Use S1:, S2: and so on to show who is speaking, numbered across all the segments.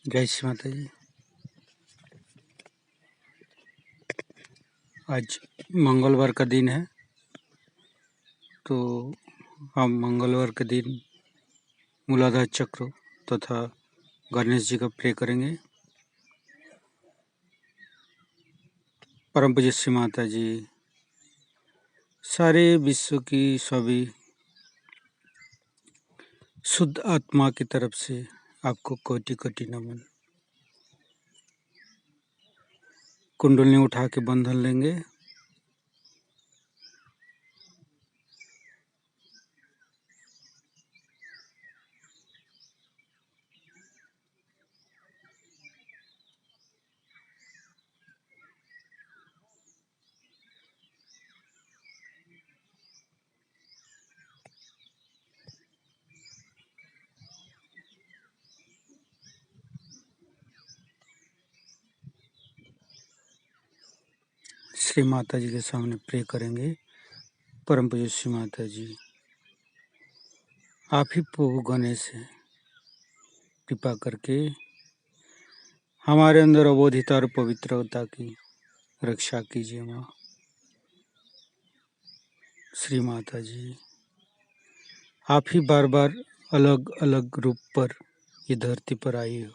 S1: जय श्री माता जी। आज मंगलवार का दिन है, तो हम मंगलवार के दिन मूलाधार चक्र तथा गणेश जी का प्रे करेंगे। परम पूज्य श्री माता जी सारे विश्व की सभी शुद्ध आत्मा की तरफ से आपको कोटि कोटि नमन। कुंडली उठा के बंधन लेंगे। श्री माता जी के सामने प्रे करेंगे। परम पूज्य श्री माता जी, आप ही प्रभु गणेश हैं, कृपा करके हमारे अंदर अबोधिता और पवित्रता की रक्षा कीजिए। माँ श्री माता जी, आप ही बार बार अलग अलग रूप पर ये धरती पर आई हो,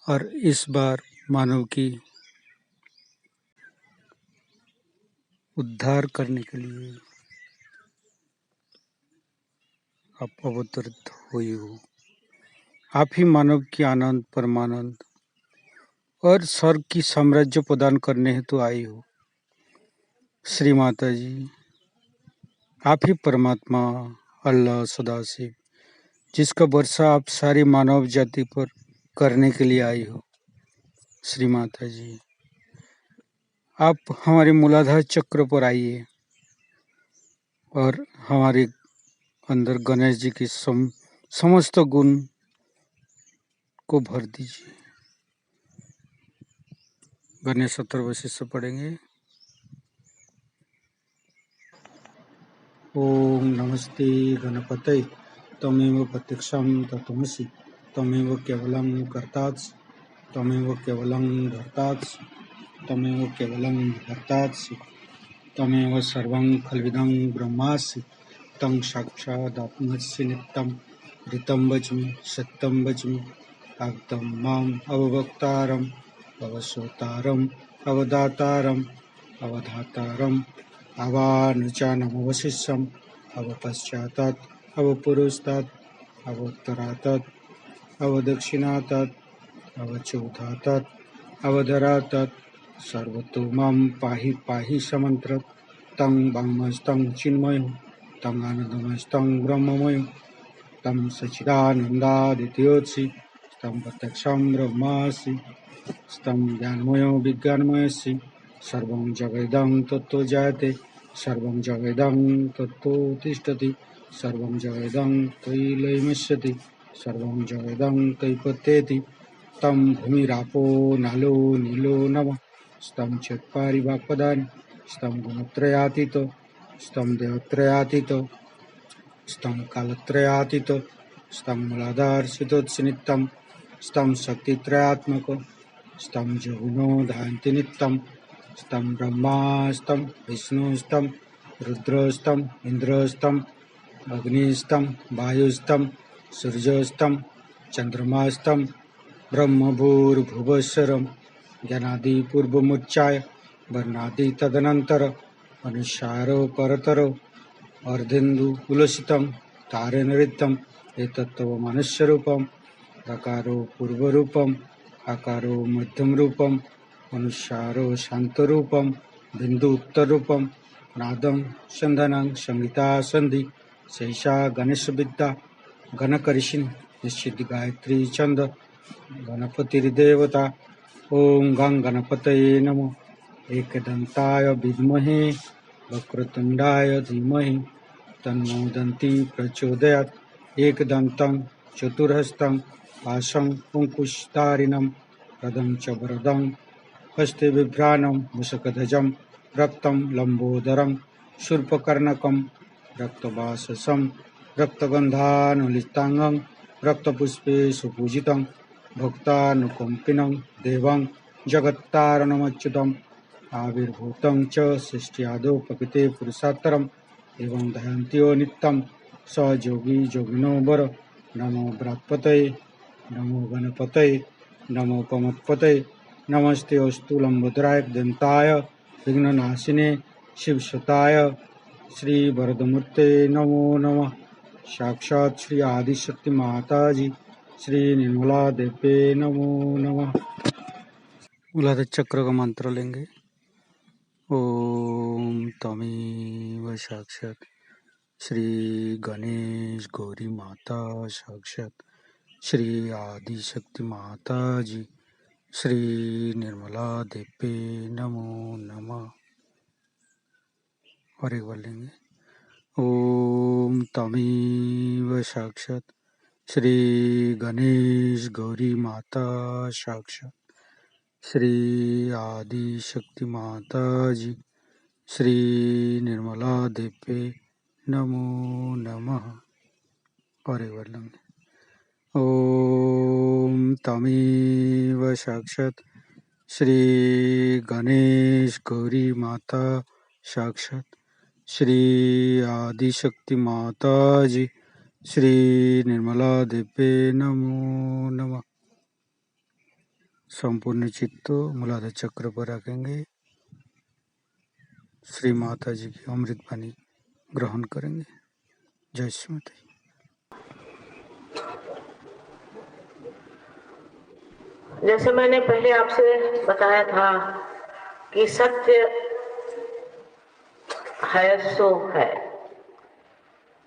S1: और इस बार मानव की उद्धार करने के लिए आप अवतरित हुई हो। आप ही मानव की आनंद परमानंद और स्वर्ग की साम्राज्य प्रदान करने हेतु आई हो। श्री माता जी, आप ही परमात्मा अल्लाह सदाशिव, जिसका वर्षा आप सारी मानव जाति पर करने के लिए आई हो। श्री माता जी, आप हमारे मूलाधार चक्र पर आइए और हमारे अंदर गणेश जी की समस्त गुण को भर दीजिए। गणेश अथर्वशीष पढ़ेंगे। ओम नमस्ते गणपतये तमेव प्रत्यक्षं तत्त्वमसि तमेव केवलं कर्तासि तमेव केवलं धर्तासि तमेव केवलं भर्तासि तमेव सर्वं खल्विदं ब्रह्मासि तं साक्षादात्मस्य नित्यं ऋतं वच्मि सत्यं वच्मि आप्तं माम् अववक्तारम् अवश्रोतारम् अवदातारम् अवधातारम् अवानुचानमवशिष्यम् अवपश्चातात् अवपुरस्तात् अवोत्तरातात् अवदक्षिणातात् अवचौधातात् अवधरातात् सर्वतो मां पाहि पाहि समन्त्रत् तं वाङ्मस्तं चिन्मयो तं आनन्दमस्तं ब्रह्ममयो तं सच्चिदानन्दादित्योत्सि तं प्रत्यक्षं ब्रह्मासि तं ज्ञानमयो विज्ञानमयसि सर्वं जगदं तत्तो जायते सर्वं जगदं तत्तो तिष्ठति सर्वं जगदं तैलमस्यति सर्वं जगदं तैपत्येति तं भूमिरापो नलो नीलो नमः स्तं चत्वारिवाक्पदानि स्तं गुणत्रयातीतो स्तं देवत्रयातीतो स्तं कालत्रयातीतो स्तं मूलाधारसितोत्सनित्यं स्तं शक्तित्रयात्मको स्तं जगुनो धायन्ति नित्यं स्तं ब्रह्मा स्तं विष्णुस्तं रुद्रस्तं इंद्रस्तं अग्निस्तं वायुस्तं सूर्यस्तं चंद्रमास्तं ब्रह्मभूर्भुवस्वरं ज्ञानादि पूर्वमुच्चाय वर्णादि तदनंतर अनुसारो परतरो अर्धेन्दु कुलसितं तारेणरिक्तम् एतत्तव मनुष्यरूपं रकारो पूर्वरूपम् आकारो मध्यमरूपम् अनुसारो शान्तरूपं बिन्दु उत्तररूपं नादं संधनं संहिता संधि शेषा गणेशविद्या गणकरिषि निश्चित गायत्री छंद गणपतिर्देवता। ओम गं गणपतये नमो। एकदंताय विद्महे वक्रतुंडाय धीमहि तन्नो दन्ती प्रचोदयात्। एकदन्तं चतुर्हस्तं पाशं अंकुशधारिणं रदं च वरदं हस्ते बिभ्राणं मुषकध्वजं रक्तं लम्बोदरं शूर्पकर्णकं रक्तवाससं रक्तगन्धानुलिप्ताङ्गं रक्तपुष्पे सुपूजितं भक्तानुकंपिनं देवं जगत्तारणमच्युतम् आविर्भूतं च सृष्ट्यादौ प्रकृते पुरुषात्तरम् एवं दहन्त्यो नित्यं स जोगी जोगिनो वर नमो बृहत्पतये नमो गणपतये नमो पमत्पतये नमस्ते अस्तु लंबोदराय दंताय विघ्ननाशिने शिवसुताय श्री वरदमूर्ते नमो नमः। साक्षात श्री आदिशक्ति माता जी श्री निर्मला देवी नमो नमः। मूलाधार चक्र का मंत्र लेंगे। ओम तमेव साक्षात श्री गणेश गौरी माता साक्षात श्री आदिशक्ति माता जी श्री निर्मला देवी नमो नमः। और एक बार लेंगे। ओम तमेव साक्षात श्री गणेश गौरी माता साक्षात श्री आदिशक्ति माता जी श्री निर्मला देवी नमो नमः। और एक बार लेंगे। ओम तमेव साक्षात श्री गणेश गौरी माता साक्षात श्री आदिशक्ति माता जी श्री निर्मला देवी नमो नमः। संपूर्ण चित्त मूलाधार चक्र पर रखेंगे। श्री माता जी की अमृत वाणी ग्रहण करेंगे। जय श्री माता।
S2: जैसे मैंने पहले आपसे बताया था कि सत्य है सो है,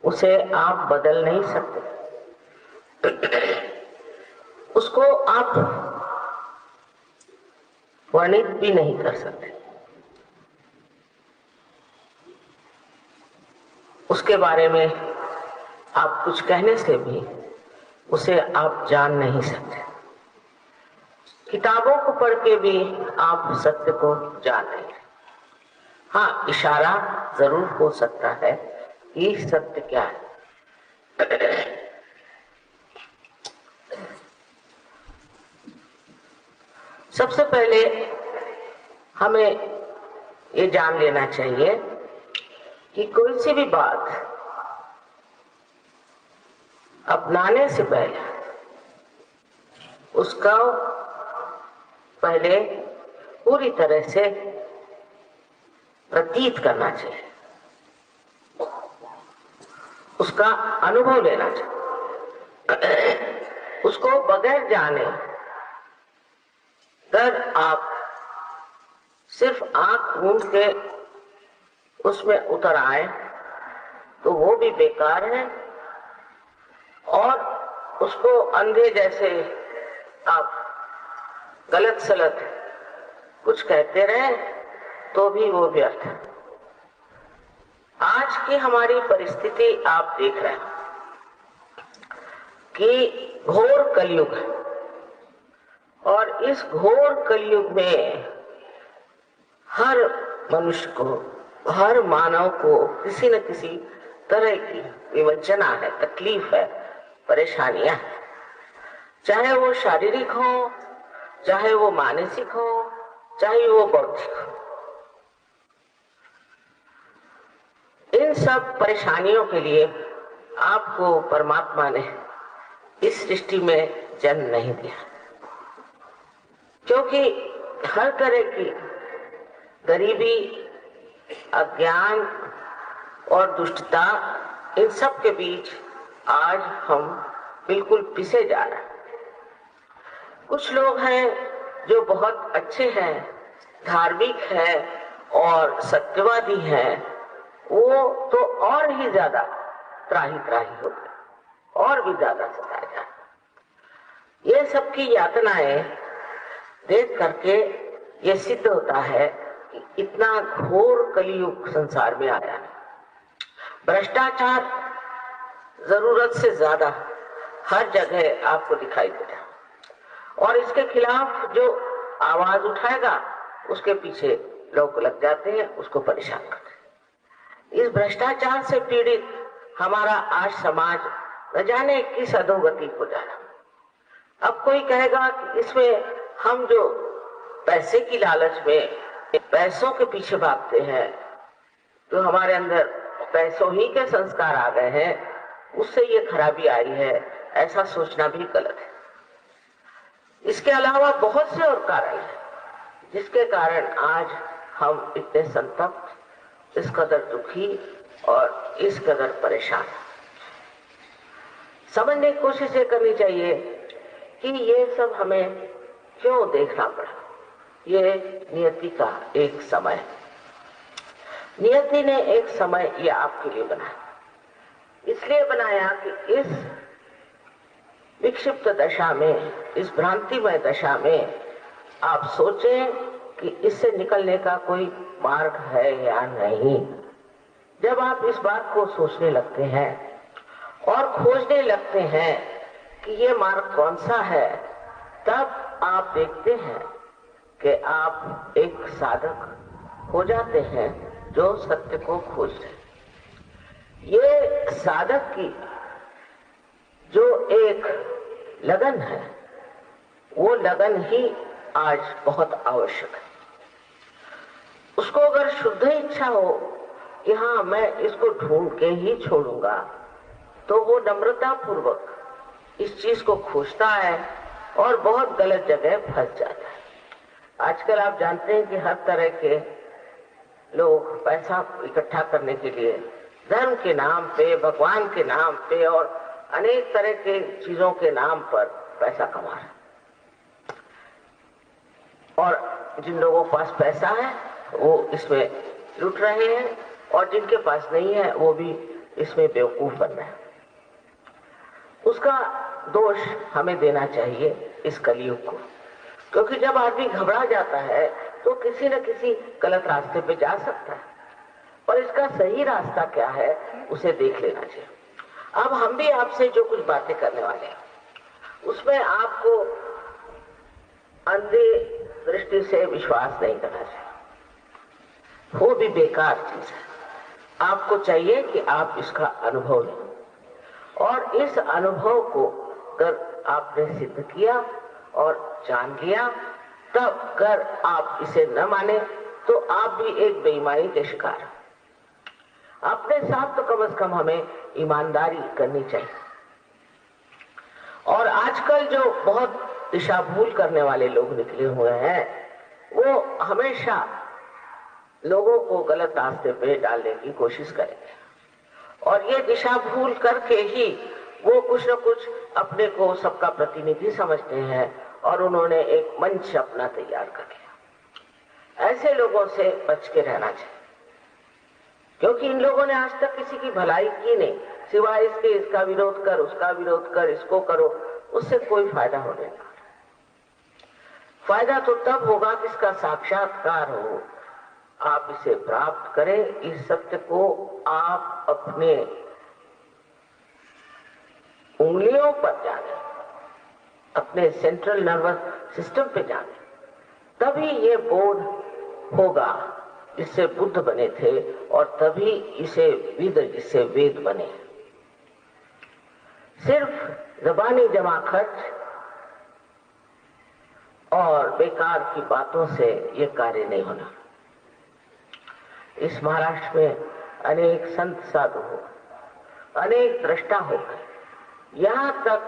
S2: उसे आप बदल नहीं सकते, उसको आप वर्णित भी नहीं कर सकते, उसके बारे में आप कुछ कहने से भी उसे आप जान नहीं सकते। किताबों को पढ़ के भी आप सत्य को जान नहीं। हाँ, इशारा जरूर हो सकता है कि सत्य क्या है। सबसे पहले हमें ये जान लेना चाहिए कि कोई सी भी बात अपनाने से पहले उसका पहले पूरी तरह से प्रतीत करना चाहिए, उसका अनुभव लेना चाहिए। उसको बगैर जाने अगर आप सिर्फ आंख मूंद के उसमें उतर आए तो वो भी बेकार है, और उसको अंधे जैसे आप गलत सलत कुछ कहते रहे तो भी वो व्यर्थ है। आज की हमारी परिस्थिति आप देख रहे हैं कि घोर कलयुग है, और इस घोर कलयुग में हर मनुष्य को, हर मानव को किसी न किसी तरह की विवंचना है, तकलीफ है, परेशानियां हैं, चाहे वो शारीरिक हो, चाहे वो मानसिक हो, चाहे वो बौद्धिक हो। इन सब परेशानियों के लिए आपको परमात्मा ने इस सृष्टि में जन्म नहीं दिया, क्योंकि हर तरह की गरीबी, अज्ञान और दुष्टता, इन सब के बीच आज हम बिल्कुल पिसे जा रहे हैं। कुछ लोग हैं जो बहुत अच्छे हैं, धार्मिक हैं और सत्यवादी हैं, वो तो और ही ज्यादा त्राही त्राही हो गए, और भी ज्यादा सताए जा रहे। ये सबकी यातनाएं देख करके ये सिद्ध होता है कि इतना घोर कलयुग संसार में आया है। भ्रष्टाचार जरूरत से ज्यादा हर जगह आपको दिखाई देता है, और इसके खिलाफ जो आवाज उठाएगा उसके पीछे लोग लग जाते हैं, उसको परेशान करते हैं। इस भ्रष्टाचार से पीड़ित हमारा आज समाज न जाने किस अधोगति को जा रहा। अब कोई कहेगा कि इसमें हम जो पैसे की लालच में पैसों के पीछे भागते हैं, तो हमारे अंदर पैसों ही के संस्कार आ गए हैं, उससे ये खराबी आई है, ऐसा सोचना भी गलत है। इसके अलावा बहुत से और कारण हैं जिसके कारण आज हम इतने संतप्त, इस कदर दुखी और इस कदर परेशान। समझने की कोशिश ये करनी चाहिए कि ये सब हमें क्यों देखना पड़ा। ये नियति का एक समय, नियति ने एक समय ये आपके लिए बनाया, इसलिए बनाया कि इस विक्षिप्त दशा में, इस भ्रांतिमय दशा में आप सोचें कि इससे निकलने का कोई मार्ग है या नहीं। जब आप इस बात को सोचने लगते हैं और खोजने लगते हैं कि ये मार्ग कौन सा है, तब आप देखते हैं कि आप एक साधक हो जाते हैं जो सत्य को खोज रहे। ये साधक की जो एक लगन है, वो लगन ही आज बहुत आवश्यक है। उसको अगर शुद्ध इच्छा हो कि हाँ मैं इसको ढूंढ के ही छोड़ूंगा, तो वो नम्रता पूर्वक इस चीज को खोजता है और बहुत गलत जगह फंस जाता है। आजकल आप जानते हैं कि हर तरह के लोग पैसा इकट्ठा करने के लिए धर्म के नाम पे, भगवान के नाम पे और अनेक तरह के चीजों के नाम पर पैसा कमा रहे हैं। और जिन लोगों के पास पैसा है वो इसमें लूट रहे हैं, और जिनके पास नहीं है वो भी इसमें बेवकूफ बन रहे हैं। उसका दोष हमें देना चाहिए इस कलयुग को, क्योंकि जब आदमी घबरा जाता है तो किसी न किसी गलत रास्ते पे जा सकता है, और इसका सही रास्ता क्या है उसे देख लेना चाहिए। अब हम भी आपसे जो कुछ बातें करने वाले हैं उसमें आपको अंधे दृष्टि से विश्वास नहीं करना चाहिए, वो भी बेकार चीज है। आपको चाहिए कि आप इसका अनुभव लें, और इस अनुभव को अगर आपने सिद्ध किया और जान लिया, तब अगर आप इसे न माने तो आप भी एक बेईमानी के शिकार हैं। अपने साथ तो कम से कम हमें ईमानदारी करनी चाहिए। और आजकल जो बहुत दिशा भूल करने वाले लोग निकले हुए हैं, वो हमेशा लोगों को गलत रास्ते पे डालने की कोशिश करेंगे, और ये दिशा भूल करके ही वो कुछ न कुछ अपने को सबका प्रतिनिधि समझते हैं, और उन्होंने एक मंच अपना तैयार कर लिया। ऐसे लोगों से बच के रहना चाहिए, क्योंकि इन लोगों ने आज तक किसी की भलाई की नहीं, सिवाय इसके इसका विरोध कर, उसका विरोध कर, इसको करो, उससे कोई फायदा होने का। फायदा तो तब होगा कि इसका साक्षात्कार हो, आप इसे प्राप्त करें, इस सत्य को आप अपने उंगलियों पर जाने, अपने सेंट्रल नर्वस सिस्टम पे जाने, तभी ये बोध होगा जिससे बुद्ध बने थे, और तभी इसे विद जिससे वेद बने। सिर्फ ज़बानी जमा खर्च और बेकार की बातों से ये कार्य नहीं होना। इस महाराष्ट्र में अनेक संत साधु हो, अनेक दृष्टा हो गए, यहाँ तक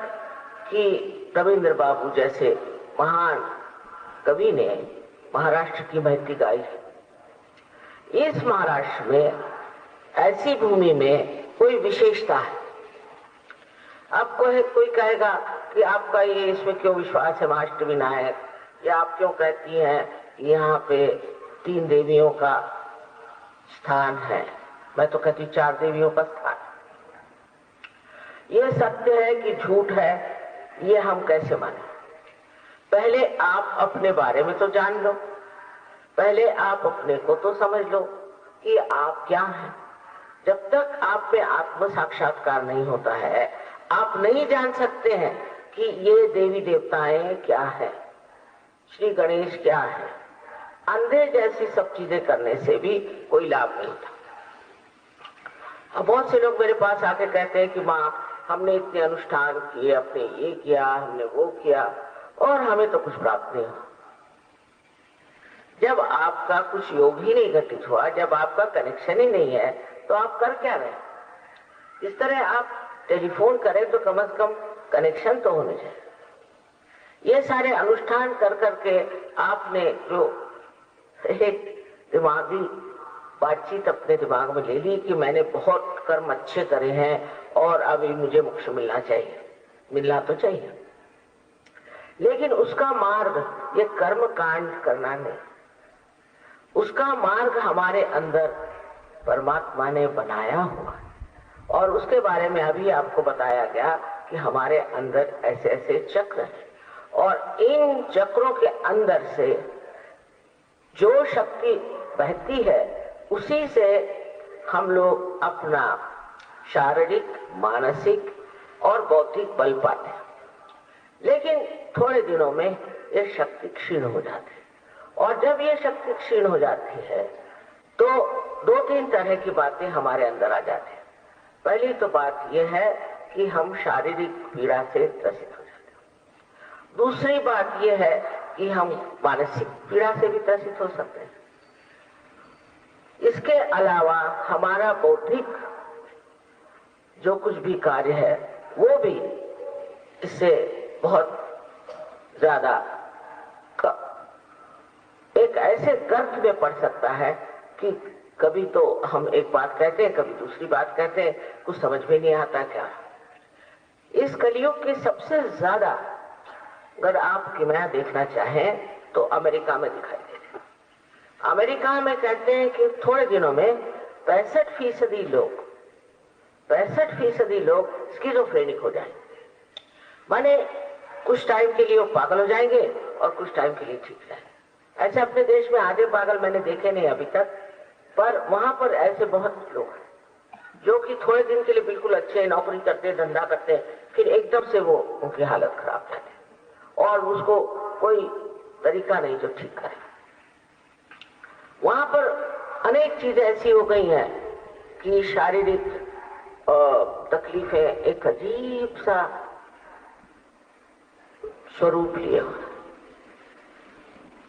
S2: कि रविंद्र बाबू जैसे महान कवि ने महाराष्ट्र की महती गाई। इस महाराष्ट्र में ऐसी भूमि में कोई विशेषता है। अब कोई कहेगा कि आपका ये इसमें क्यों विश्वास है महाअष्टविनायक, या आप क्यों कहती हैं यहाँ पे 3 देवियों का स्थान है। मैं तो कहती 4 देवियों का स्थान। ये सत्य है कि झूठ है, ये हम कैसे माने? पहले आप अपने बारे में तो जान लो, पहले आप अपने को तो समझ लो कि आप क्या हैं। जब तक आप में आत्म साक्षात्कार नहीं होता है, आप नहीं जान सकते हैं कि ये देवी देवताएं क्या है, श्री गणेश क्या है। अंधे जैसी सब चीजें करने से भी कोई लाभ नहीं होता। अब बहुत से लोग मेरे पास आके कहते हैं कि माँ हमने इतने अनुष्ठान किए, अपने ये किया, हमने वो किया, और हमें तो कुछ प्राप्त नहीं हुआ। जब आपका कुछ योग ही नहीं घटित हुआ, जब आपका कनेक्शन ही नहीं है, तो आप कर क्या रहे? इस तरह आप टेलीफोन करें तो कम से कम कनेक्शन तो होने चाहिए। ये सारे अनुष्ठान कर करके आपने जो एक दिमागी बातचीत अपने दिमाग में ले ली कि मैंने बहुत कर्म अच्छे करे हैं और अभी मुझे मोक्ष मिलना चाहिए, मिलना तो चाहिए, लेकिन उसका मार्ग ये कर्म कांड करना नहीं, उसका मार्ग हमारे अंदर परमात्मा ने बनाया हुआ है। और उसके बारे में अभी आपको बताया गया कि हमारे अंदर ऐसे ऐसे चक्र हैं, और इन चक्रों के अंदर से जो शक्ति बहती है उसी से हम लोग अपना शारीरिक, मानसिक और बौद्धिक बल पाते हैं। लेकिन थोड़े दिनों में ये शक्ति क्षीण हो जाती है, और जब ये शक्ति क्षीण हो जाती है तो दो तीन तरह की बातें हमारे अंदर आ जाती हैं। पहली तो बात यह है कि हम शारीरिक पीड़ा से ग्रसित हो जाते हैं। दूसरी बात यह है कि हम मानसिक पीड़ा से भी ग्रसित हो सकते हैं। इसके अलावा हमारा बौद्धिक जो कुछ भी कार्य है वो भी इससे बहुत ज्यादा एक ऐसे गर्त में पड़ सकता है कि कभी तो हम एक बात कहते हैं, कभी दूसरी बात कहते हैं, कुछ समझ में नहीं आता क्या। इस कलयुग की सबसे ज्यादा अगर आप किमिया देखना चाहें तो अमेरिका में दिखाई देती है। अमेरिका में कहते हैं कि थोड़े दिनों में 65% लोग स्किज़ोफ्रेनिक हो जाएंगे, माने कुछ टाइम के लिए वो पागल हो जाएंगे और कुछ टाइम के लिए ठीक जाएंगे। ऐसे अपने देश में आधे पागल मैंने देखे नहीं अभी तक, पर वहां पर ऐसे बहुत लोग हैं जो कि थोड़े दिन के लिए बिल्कुल अच्छे नौकरी करते, धंधा करते, फिर एकदम से वो उनकी हालत खराब जाती और उसको कोई तरीका नहीं जो ठीक करे। वहां पर अनेक चीजें ऐसी हो गई हैं कि शारीरिक तकलीफें एक अजीब सा स्वरूप लिए हुए,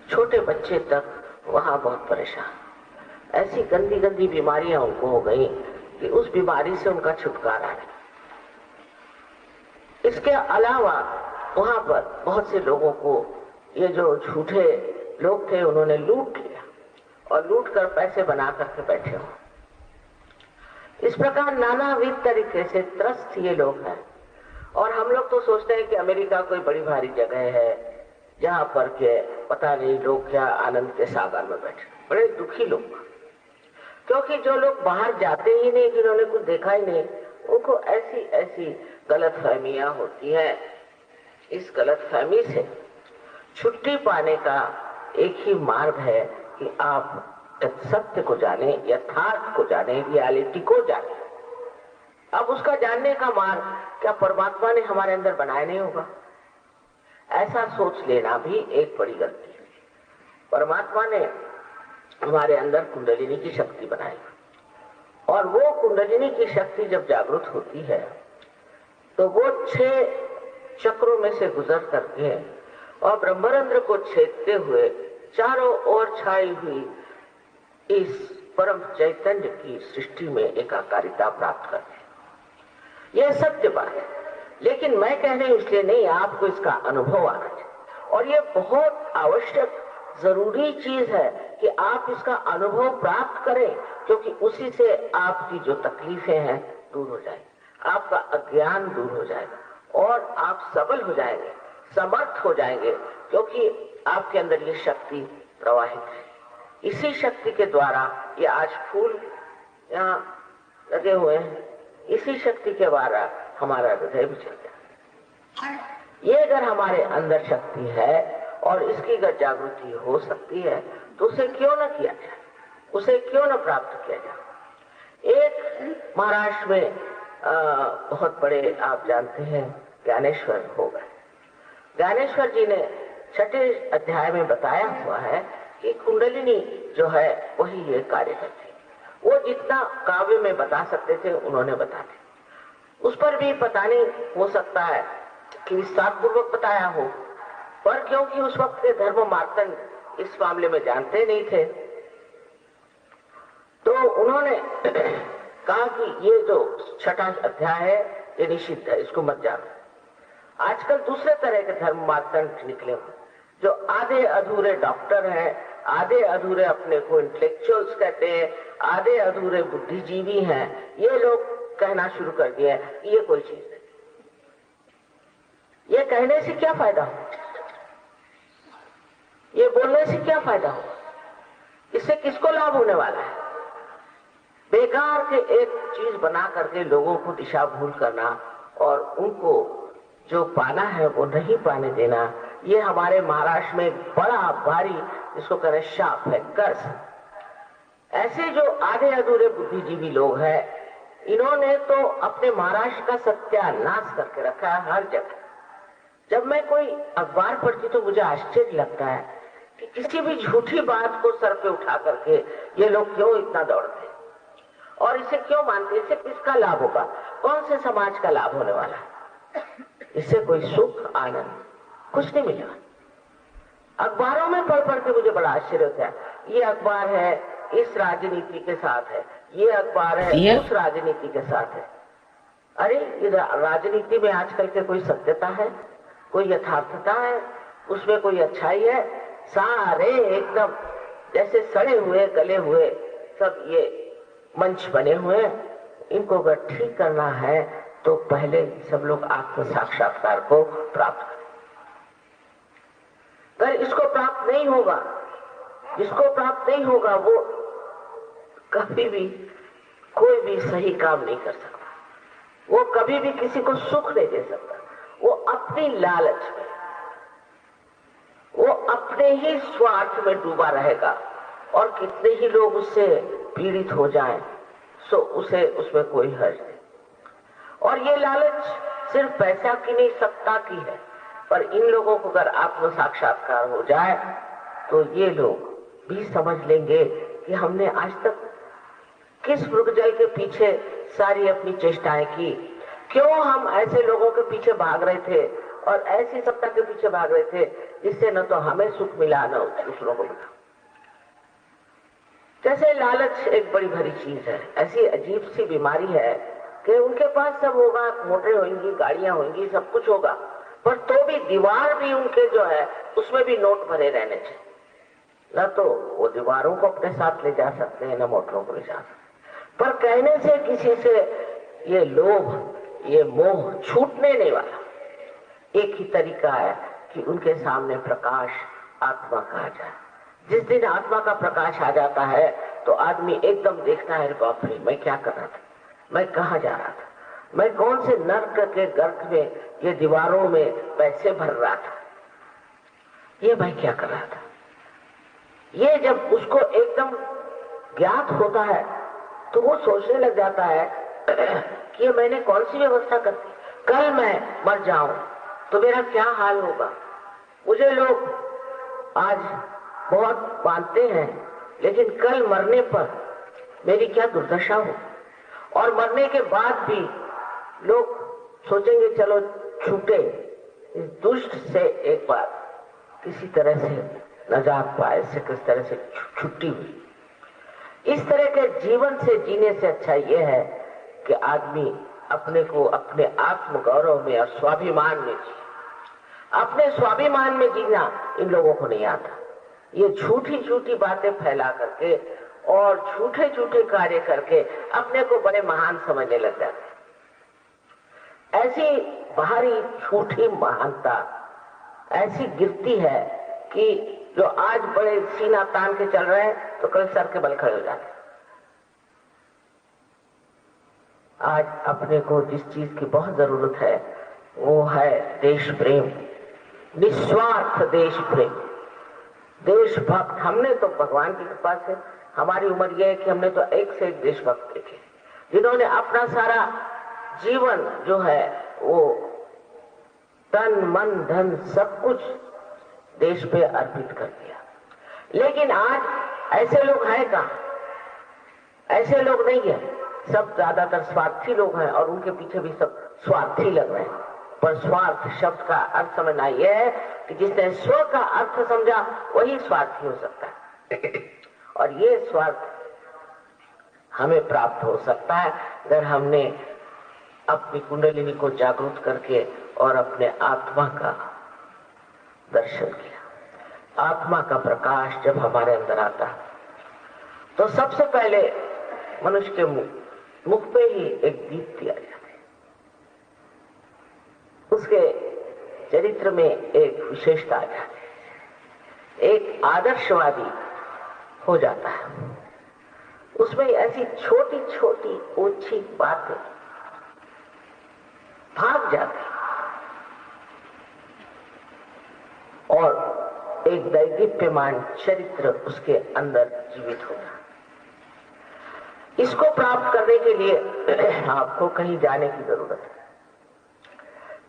S2: छोटे बच्चे तक वहां बहुत परेशान, ऐसी गंदी गंदी बीमारियां उनको हो गई कि उस बीमारी से उनका छुटकारा नहीं। इसके अलावा वहां पर बहुत से लोगों को ये जो झूठे लोग थे उन्होंने लूट लिया और लूट कर पैसे बना करके बैठे हो। इस प्रकार नानाविध तरीके से त्रस्त ये लोग हैं। और हम लोग तो सोचते हैं कि अमेरिका कोई बड़ी भारी जगह है जहां पर के पता नहीं लोग क्या आनंद के सागर में बैठे, बड़े दुखी लोग, क्योंकि जो लोग बाहर जाते ही नहीं, जिन्होंने कुछ देखा ही नहीं, उनको ऐसी ऐसी गलत फहमियां होती हैं। इस गलत फहमी से छुट्टी पाने का एक ही मार्ग है कि आप सत्य को जाने, यथार्थ को जाने, रियलिटी को जाने। अब उसका जानने का मार्ग क्या परमात्मा ने हमारे अंदर बनाया नहीं होगा? ऐसा सोच लेना भी एक बड़ी गलती है। परमात्मा ने हमारे अंदर कुंडलिनी की शक्ति बनाई, और वो कुंडलिनी की शक्ति जब जागृत होती है तो वो 6 चक्रों में से गुजर करके और ब्रह्मरंध्र को छेदते हुए चारों ओर छाई हुई इस परम चैतन्य की सृष्टि में एकाकारिता प्राप्त करते हैं। यह सत्य बात है, लेकिन मैं कह रही हूं इसलिए नहीं, आपको इसका अनुभव आना चाहिए। और ये बहुत आवश्यक जरूरी चीज है कि आप इसका अनुभव प्राप्त करें, क्योंकि उसी से आपकी जो तकलीफें हैं दूर हो जाएगी, आपका अज्ञान दूर हो जाएगा और आप सबल हो जाएंगे, समर्थ हो जाएंगे, क्योंकि आपके अंदर ये शक्ति प्रवाहित है। इसी शक्ति के द्वारा ये आज फूल यहाँ लगे हुए हैं, इसी शक्ति के द्वारा हमारा हृदय भी चलता है। ये अगर हमारे अंदर शक्ति है और इसकी अगर जागृति हो सकती है तो उसे क्यों न किया जाए, उसे क्यों न प्राप्त किया जाए। एक महाराष्ट्र में बहुत बड़े आप जानते हैं ज्ञानेश्वर हो गए। ज्ञानेश्वर जी ने 6ठे अध्याय में बताया हुआ है कि कुंडलिनी जो है वही ये कार्य करती है। वो जितना काव्य में बता सकते थे उन्होंने बता दिया। उस पर भी पता नहीं, हो सकता है कि विस्तार पूर्वक बताया हो, पर क्योंकि उस वक्त के धर्म मार्तंड इस मामले में जानते नहीं थे, तो उन्होंने कहा कि ये जो 6वां अध्याय है ये निषिद्ध है, इसको मत जानो। आजकल दूसरे तरह के धर्म मार्तंड निकले हुए, जो आधे अधूरे डॉक्टर हैं, आधे अधूरे अपने को इंटेलेक्चुअल्स कहते हैं, आधे अधूरे बुद्धिजीवी हैं, ये लोग कहना शुरू कर दिया है ये कोई चीज नहीं। ये कहने से क्या फायदा हो, ये बोलने से क्या फायदा हो, इससे किसको लाभ होने वाला है? बेकार के एक चीज बना करके लोगों को दिशा भूल करना और उनको जो पाना है वो नहीं पाने देना, ये हमारे महाराष्ट्र में बड़ा भारी, इसको करें शाप है, कर्ज। ऐसे जो आधे अधूरे बुद्धिजीवी लोग हैं, इन्होंने तो अपने महाराष्ट्र का सत्यानाश करके रखा है हर जगह। जब मैं कोई अखबार पढ़ती तो मुझे आश्चर्य लगता है कि किसी भी झूठी बात को सर पे उठा करके ये लोग क्यों इतना दौड़ते हैं और इसे क्यों मानते हैं? इससे किसका लाभ होगा? कौन से समाज का लाभ होने वाला है? इससे कोई सुख आनंद कुछ नहीं मिलेगा। अखबारों में पढ़ पढ़ के मुझे बड़ा आश्चर्य होता है, ये अखबार है इस राजनीति के साथ है, ये अखबार है उस राजनीति के साथ है। अरे राजनीति में आजकल के कोई सत्यता है, कोई यथार्थता है, उसमें कोई अच्छाई है? सारे एकदम जैसे सड़े हुए गले हुए सब ये मंच बने हुए हैं। इनको अगर ठीक करना है तो पहले सब लोग आत्म साक्षात्कार को प्राप्त करें। अगर इसको प्राप्त नहीं होगा, जिसको प्राप्त नहीं होगा वो कभी भी कोई भी सही काम नहीं कर सकता, वो कभी भी किसी को सुख नहीं दे सकता। वो अपनी लालच में, वो अपने ही स्वार्थ में डूबा रहेगा और कितने ही लोग उससे पीड़ित हो जाएं, सो उसे उसमें कोई हर्ज नहीं। और ये लालच सिर्फ पैसा की नहीं, सत्ता की है। पर इन लोगों को अगर आत्म साक्षात्कार हो जाए तो ये लोग भी समझ लेंगे कि हमने आज तक किस मृगजल के पीछे सारी अपनी चेष्टाएं की, क्यों हम ऐसे लोगों के पीछे भाग रहे थे और ऐसी सत्ता के पीछे भाग रहे थे जिससे न तो हमें सुख मिला न दूसरों को मिला। जैसे लालच एक बड़ी भरी चीज है, ऐसी अजीब सी बीमारी है कि उनके पास सब होगा, मोटरें होंगी, गाड़ियां होंगी, सब कुछ होगा, पर तो भी दीवार भी उनके जो है उसमें भी नोट भरे रहने चाहिए। न तो वो दीवारों को अपने साथ ले जा सकते हैं, न मोटरों को ले जा सकते। पर कहने से किसी से ये लोभ, ये मोह छूटने नहीं वाला। एक ही तरीका है कि उनके सामने प्रकाश आत्मा का आ जाए। जिस दिन आत्मा का प्रकाश आ जाता है तो आदमी एकदम देखता है, बाप रे मैं क्या कर रहा था, मैं कहाँ जा रहा था, मैं कौन से नर्क के गर्त में, ये दीवारों में पैसे भर रहा था, ये मैं क्या कर रहा था। ये जब उसको एकदम ज्ञात होता है तो वो सोचने लग जाता है कि ये मैंने कौन सी व्यवस्था कर दी, कल मैं मर जाऊं तो मेरा क्या हाल होगा। मुझे लोग आज बहुत मानते हैं, लेकिन कल मरने पर मेरी क्या दुर्दशा हो। और मरने के बाद भी लोग सोचेंगे चलो छूटे, इस दुष्ट से एक बार किसी तरह से नजात पाए, से किस तरह से छुट्टी हुई। इस तरह के जीवन से जीने से अच्छा यह है कि आदमी अपने को अपने आत्म गौरव में और स्वाभिमान में जिए। अपने स्वाभिमान में जीना इन लोगों को नहीं आता। ये झूठी झूठी बातें फैला करके और झूठे झूठे कार्य करके अपने को बड़े महान समझने लग जाते। ऐसी बाहरी झूठी महानता ऐसी गिरती है कि जो आज बड़े सीना तान के चल रहे हैं तो कल सर के बल खड़े हो जाते। आज अपने को जिस चीज की बहुत जरूरत है वो है देश प्रेम, निस्वार्थ देश प्रेम, देशभक्त। हमने तो भगवान की कृपा से हमारी उम्र यह है कि हमने तो एक से एक देशभक्त देखे, जिन्होंने अपना सारा जीवन जो है वो तन मन धन सब कुछ देश पे अर्पित कर दिया। लेकिन आज ऐसे लोग हैं कहाँ? ऐसे लोग नहीं है। सब ज्यादातर स्वार्थी लोग हैं और उनके पीछे भी सब स्वार्थी लग रहे हैं। पर स्वार्थ शब्द का अर्थ समझना यह है कि जिसने स्व का अर्थ समझा वही स्वार्थी हो सकता है। और ये स्वार्थ हमें प्राप्त हो सकता है अगर हमने अपनी कुंडलिनी को जागरूक करके और अपने आत्मा का दर्शन किया। आत्मा का प्रकाश जब हमारे अंदर आता तो सबसे पहले मनुष्य के मुख पे ही एक दीप्ति आ जाती है, उसके चरित्र में एक विशेषता आ जाती है, एक आदर्शवादी हो जाता है। उसमें ऐसी छोटी छोटी ओछी बातें भाग जाती और एक दैदीप्यमान चरित्र उसके अंदर जीवित होता है। इसको प्राप्त करने के लिए आपको कहीं जाने की जरूरत है,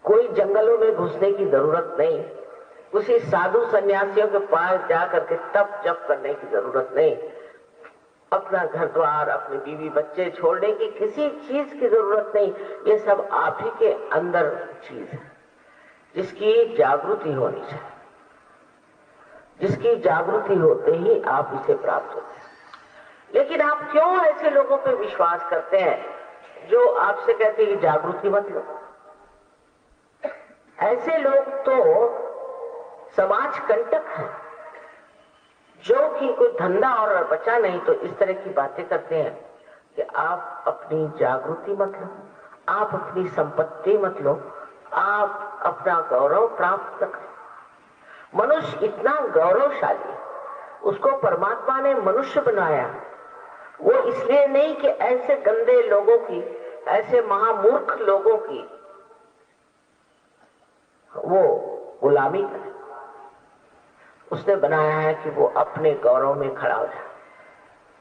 S2: कोई जंगलों में घुसने की जरूरत नहीं, उसी साधु सन्यासियों के पास जाकर के तप जप करने की जरूरत नहीं, अपना घर द्वार अपनी बीवी बच्चे छोड़ने की किसी चीज की जरूरत नहीं। ये सब आप ही के अंदर चीज है जिसकी जागृति होनी चाहिए, जिसकी जागृति होते ही आप इसे प्राप्त होते हैं। लेकिन आप क्यों ऐसे लोगों पे विश्वास करते हैं जो आपसे कहते हैं जागृति मत लो? ऐसे लोग तो समाज कंटक हैं, जो कि कोई धंधा और बचा नहीं तो इस तरह की बातें करते हैं कि आप अपनी जागृति मत लो, आप अपनी संपत्ति मत लो, आप अपना गौरव प्राप्त करें। मनुष्य इतना गौरवशाली, उसको परमात्मा ने मनुष्य बनाया, वो इसलिए नहीं कि ऐसे गंदे लोगों की, ऐसे महामूर्ख लोगों की वो गुलामी करे। उसने बनाया है कि वो अपने गौरव में खड़ा हो जाए,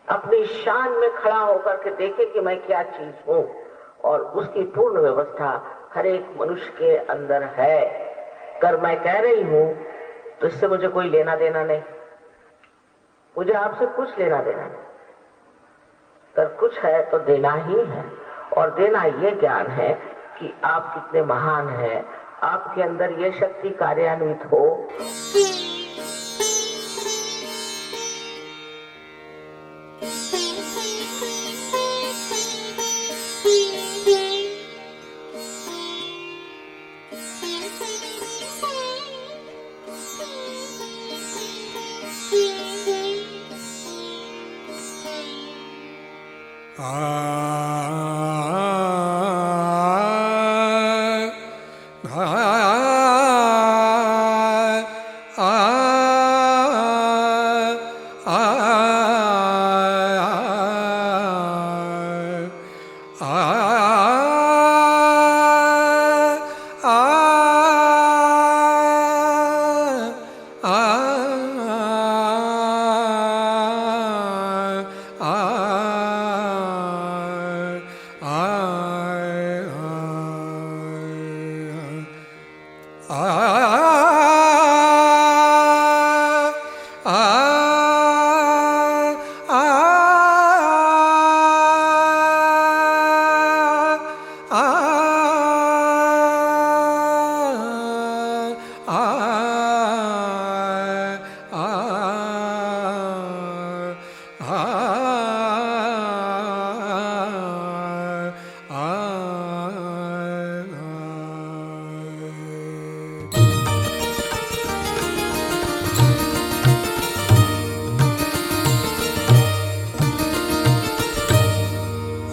S2: अपनी शान में खड़ा होकर के देखे कि मैं क्या चीज हूं, और उसकी पूर्ण व्यवस्था हर एक मनुष्य के अंदर है। कर मैं कह रही हूं तो इससे मुझे कोई लेना देना नहीं, मुझे आपसे कुछ लेना देना नहीं। अगर कुछ है तो देना ही है, और देना ये ज्ञान है कि आप कितने महान हैं, आपके अंदर ये शक्ति कार्यान्वित हो।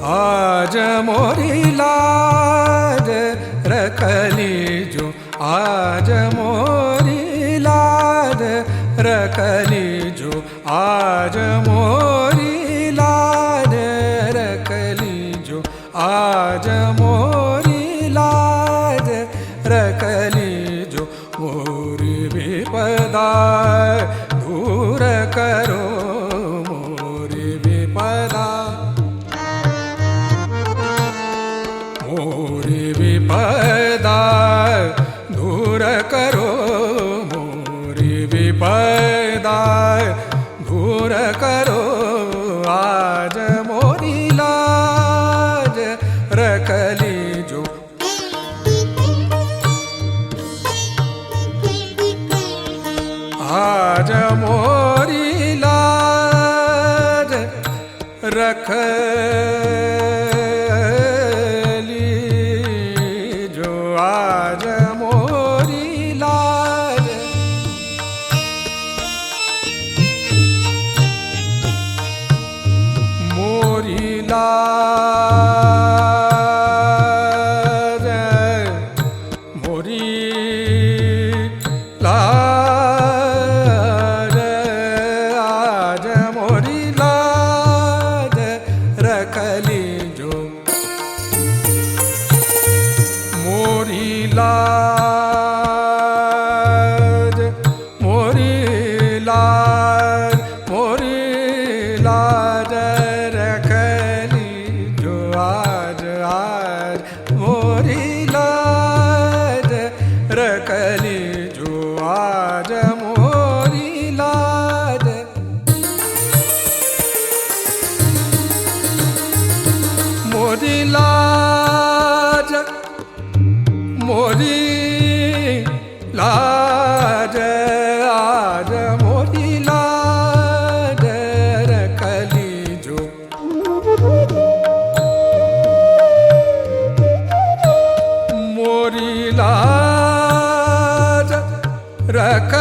S3: आज मोरी लाज रखली जो, आज मोरी लाज रखली जो, आज मोरी लाज रखली जो, आज मोरी लाज रखली जो। मोरी विपदा दूर करो, मोरी विपदा, मोरी विपदा दूर करो, मोरी विपदा दूर करो। आज मोरी लाज आज मोरी लाज रख लीजो, आज मोरी लाज। मोरी लाज, मोरी लाज, आज मोरी लाज रख लीजो। मोरी लाज, मोरी लाज, मोरी लाज रख लीजो, आज आज मोरी लाज रख लीजो, आज मोरी लाज। मोरी लाज, मोरी लाज, आज मोरी लाज रख लीजो। मोरी लाज रख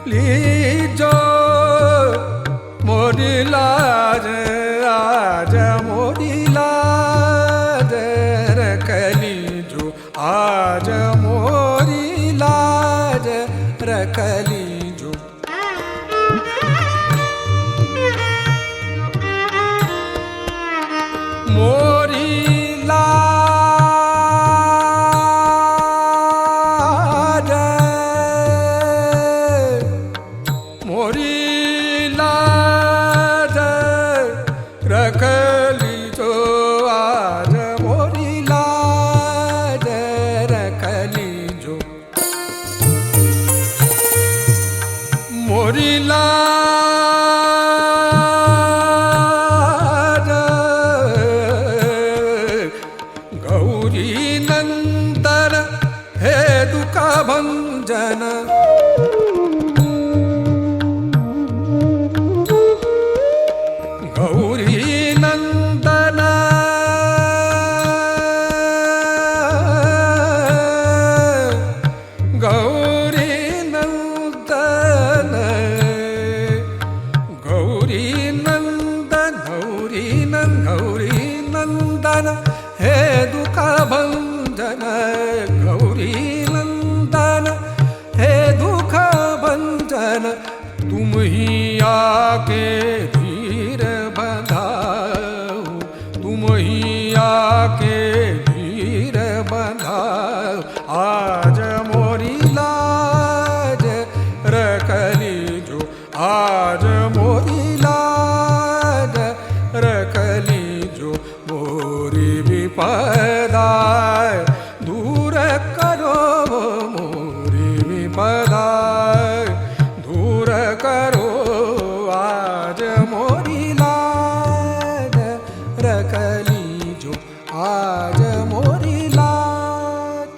S3: लीजो, मोरी लाज, आज मोरी लाज रख लीजो, आज मोरी लाज रख लीजो। मोरी लाज, मोरी लाज रख लीजो, आज मोरी लाज रख लीजो। मोरी लाज, गौरी नंदन हे दुख भंजन। गौरी नंदन, गौरी नंदन, गौरी नंदन, गौरी नंदन, गौरी नंदन हे दुख भंजन। गौरी नंदन हे दुख भंजन, तुम ही आके धीर बंधाओ, तुम ही आके धीर बंधाओ, आज मोरी लाज रख लीजो, आज मोरी लाज रख लीजो। मोरी विपदा दूर करो, मोरी विपदा दूर करो, आज मोरी लाज रख लीजो, आज मोरी लाज।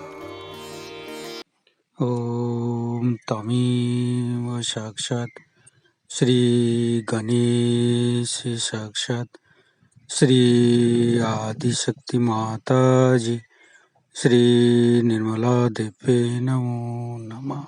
S1: ओम तमेव साक्षात श्री गणेश साक्षात श्री आदिशक्ति माता जी, श्री निर्मला देवी नमो नमः।